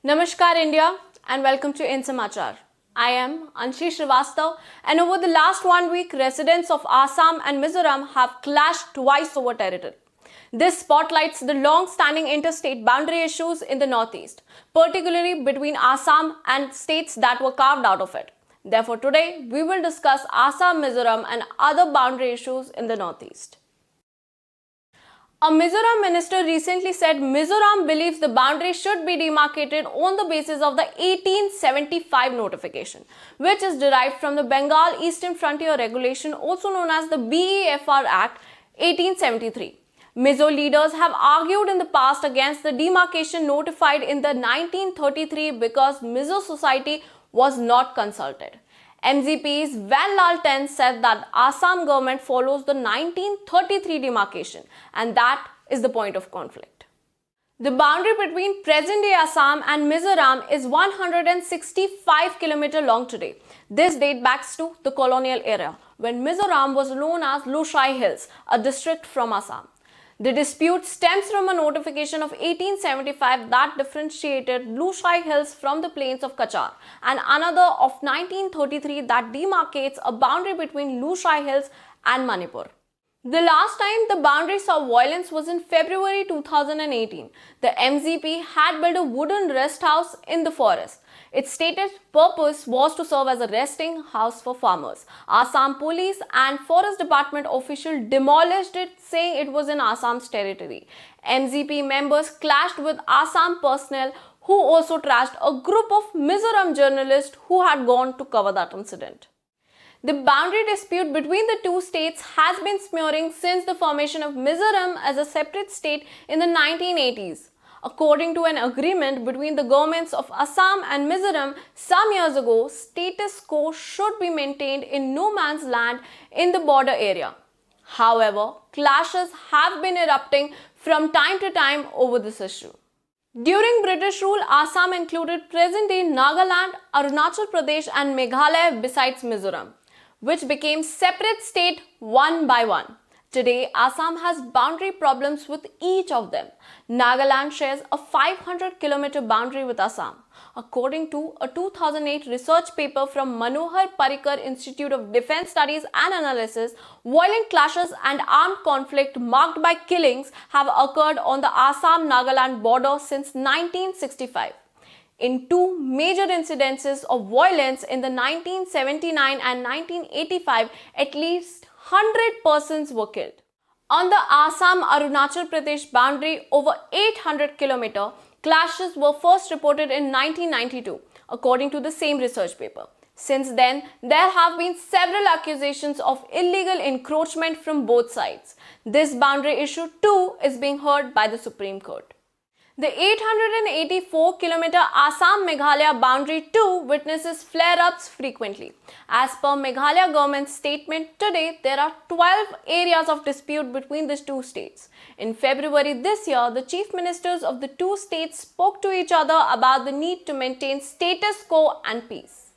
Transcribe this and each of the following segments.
Namaskar India and welcome to IndSamachar. I am Anshi Srivastav, and over the last 1 week, residents of Assam and Mizoram have clashed twice over territory. This spotlights the long-standing interstate boundary issues in the northeast, particularly between Assam and states that were carved out of it. Therefore, today we will discuss Assam, Mizoram and other boundary issues in the northeast. A Mizoram minister recently said Mizoram believes the boundary should be demarcated on the basis of the 1875 notification, which is derived from the Bengal Eastern Frontier Regulation, also known as the BEFR Act 1873. Mizo leaders have argued in the past against the demarcation notified in the 1933 because Mizo society was not consulted. MZP's Van Lal Ten said that Assam government follows the 1933 demarcation, and that is the point of conflict. The boundary between present-day Assam and Mizoram is 165 km long today. This dates back to the colonial era, when Mizoram was known as Lushai Hills, a district from Assam. The dispute stems from a notification of 1875 that differentiated Lushai Hills from the plains of Kachar, and another of 1933 that demarcates a boundary between Lushai Hills and Manipur. The last time the boundary saw violence was in February 2018. The MZP had built a wooden rest house in the forest. Its stated purpose was to serve as a resting house for farmers. Assam police and forest department officials demolished it, saying it was in Assam's territory. MZP members clashed with Assam personnel, who also trashed a group of Mizoram journalists who had gone to cover that incident. The boundary dispute between the two states has been smearing since the formation of Mizoram as a separate state in the 1980s. According to an agreement between the governments of Assam and Mizoram some years ago, status quo should be maintained in no man's land in the border area. However, clashes have been erupting from time to time over this issue. During British rule, Assam included present-day Nagaland, Arunachal Pradesh and Meghalaya besides Mizoram, which became separate state one by one. Today, Assam has boundary problems with each of them. Nagaland shares a 500 km boundary with Assam. According to a 2008 research paper from Manohar Parrikar Institute of Defence Studies and Analysis, violent clashes and armed conflict marked by killings have occurred on the Assam-Nagaland border since 1965. In two major incidences of violence in the 1979 and 1985, at least 100 persons were killed. On the Assam-Arunachal Pradesh boundary, over 800 km, clashes were first reported in 1992, according to the same research paper. Since then, there have been several accusations of illegal encroachment from both sides. This boundary issue too is being heard by the Supreme Court. The 884 km Assam-Meghalaya boundary too witnesses flare-ups frequently. As per Meghalaya government's statement, today there are 12 areas of dispute between the two states. In February this year, the chief ministers of the two states spoke to each other about the need to maintain status quo and peace.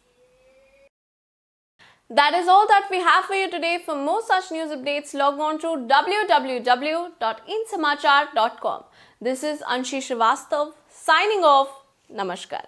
That is all that we have for you today. For more such news updates, log on to www.indsamachar.com. This is Anshi Srivastav signing off. Namaskar.